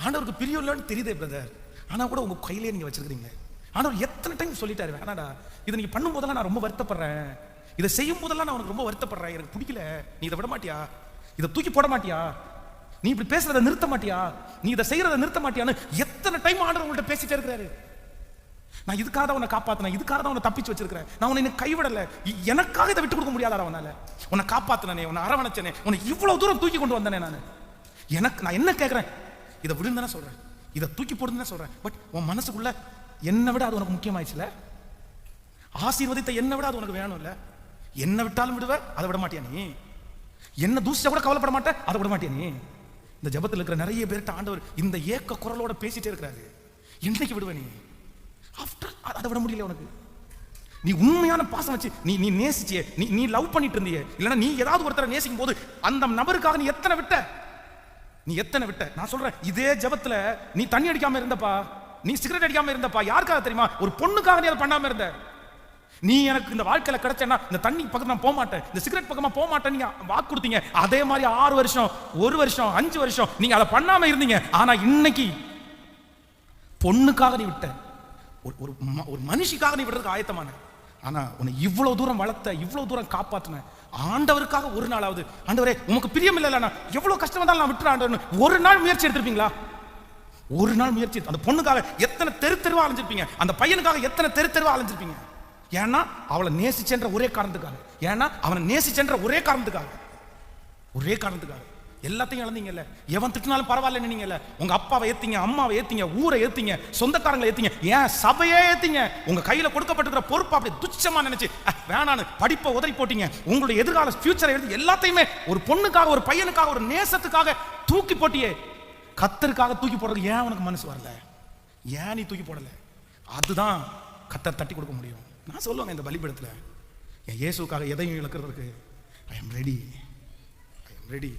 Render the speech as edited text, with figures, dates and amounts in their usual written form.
ஆண்டவருக்கு பிரியம் இல்லைன்னு தெரியுதே பிரதர், ஆனா கூட உங்க கையிலே நீங்க வச்சிருக்கீங்களே. ஆண்டவர் எத்தனை டைம் சொல்லிட்டாரு, வேணாடா இதை நீங்க பண்ணும் போதெல்லாம் நான் ரொம்ப வருத்தப்படுறேன், இதை செய்யும் போதெல்லாம் நான் உனக்கு ரொம்ப வருத்தப்படுறேன், எனக்கு பிடிக்கல, நீ இதை விட மாட்டியா, இதை தூக்கி போட மாட்டியா, நீ இப்படி பேசுறதை நிறுத்த மாட்டியா, நீ இதை செய்யறதை நிறுத்த மாட்டியான்னு எத்தனை டைம் ஆண்டவர் உங்கள்கிட்ட பேசிட்டே இருக்கிறாரு. நான் இதுக்காக தான் உன்னை காப்பாத்தினேன், இதுக்காக தான் உன்னை தப்பிச்சு வச்சிருக்கிறேன், நான் உன்னை கைவிடல, எனக்காக இதை விட்டு கொடுக்க முடியாதா உன்னால, உன்னை காப்பாத்தினே, உன்னை அரவணைச்சனே, உன்னை இவ்வளவு தூரம் தூக்கி கொண்டு வந்தனே நான், நான் என்ன கேட்கிறேன், இதை விடுன்னு தானே சொல்றேன், இதை தூக்கி போடுன்னு தான் சொல்றேன். பட் உன் மனசுக்குள்ள என்னை விட அது உனக்கு முக்கியமாயிடுச்சுல, ஆசீர்வதித்த என்னை விட அது உனக்கு வேணும் இல்ல, என்ன விட்டாலும் விடுவ, அதை விட மாட்டியா நீ, என்ன தூசியா கூட கவலைப்பட மாட்டேன், அதை விட மாட்டியா நீ. இந்த ஜபத்தில் இருக்கிற நிறைய பேர்கிட்ட ஆண்டவர் இந்த ஏக்க குரலோட பேசிட்டே இருக்கிறாரு, என்னைக்கு விடுவ நீ, ஆஃப்டர் அதை விட முடியல உனக்கு. நீ உண்மையான பாசம் வச்சு நீ நேசிச்சியே, நீ லவ் பண்ணிட்டு இருந்தியே, இல்லைன்னா நீ ஏதாவது ஒருத்தரை நேசிக்கும் போது அந்த நபருக்காக நீ எத்தனை விட்ட, நீ எத்தனை விட்ட. நான் சொல்றேன், இதே ஜபத்துல நீ தண்ணி அடிக்காம இருந்தப்பா, நீ சிகரெட் அடிக்காம இருந்தப்பா, யாருக்காக தெரியுமா, ஒரு பொண்ணுக்காக நீ அதை பண்ணாம இருந்த. நீ எனக்கு இந்த வாழ்க்கையில கிடைச்சேன்னா இந்த தண்ணி பக்கம் நான் போக மாட்டேன், இந்த சிகரெட் பக்கமா போக மாட்டேன் நீங்க வாக்கு கொடுத்தீங்க. அதே மாதிரி 6 வருஷம் 1 வருஷம் 5 வருஷம் நீங்க அதை பண்ணாம இருந்தீங்க. ஆனா இன்னைக்கு பொண்ணுக்காக நீ விட்ட, ஒரு மனுஷிக்காக நீ விடுறதுக்கு ஆயத்தமான. ஆனா உன்னை இவ்வளவு தூரம் வளர்த்த, இவ்வளவு தூரம் காப்பாத்தின ஆண்டவருக்காக ஒரு நாளாவது, ஆண்டவரே உமக்கு பிரியம் இல்ல, எவ்வளவு கஷ்டம் வந்தாலும் நான் விட்டுற ஆண்டவர், ஒரு நாள் முயற்சி எடுத்திருப்பீங்களா? ஒரு நாள் முயற்சி, அந்த பொண்ணுக்காக எத்தனை தெருவா அலைஞ்சிருப்பீங்க, அந்த பையனுக்காக எத்தனை தெருவா அலைஞ்சிருப்பீங்க. ஏன்னா அவளை நேசிச்சென்ற ஒரே காரணத்துக்காக, ஏன்னா அவனை நேசிச்சென்ற ஒரே காரணத்துக்காக, ஒரே காரணத்துக்காக எல்லாத்தையும் இழந்தீங்கல்ல. எவன் திட்டினாலும் பரவாயில்ல நீங்கல்ல, உங்க அப்பாவை ஏத்தீங்க, அம்மாவை ஏத்தீங்க, ஊரை ஏத்தீங்க, சொந்தக்காரங்களை ஏத்தீங்க, ஏன் சபையே ஏத்தீங்க. உங்க கையில கொடுக்கப்பட்டிருக்கிற பொறுப்பை அப்படி துச்சமா நினைச்சு வேணான்னு படிப்பை உதறி போட்டீங்க. உங்களுடைய எதிர்கால ஃபியூச்சரை எழுதி எல்லாத்தையுமே ஒரு பொண்ணுக்காக, ஒரு பையனுக்காக, ஒரு நேசத்துக்காக தூக்கி போட்டியே. கர்த்தருக்காக தூக்கி போடுறதுக்கு ஏன் உனக்கு மனசு வரல, ஏன் நீ தூக்கி போடல? அதுதான் கர்த்தர் தட்டி கொடுக்க முடியும். நான் சொல்லுவேன், இந்த பலிபீடத்துல என் இயேசுக்காக எதையும் இழக்கிறதுக்கு I am ready, I am ready.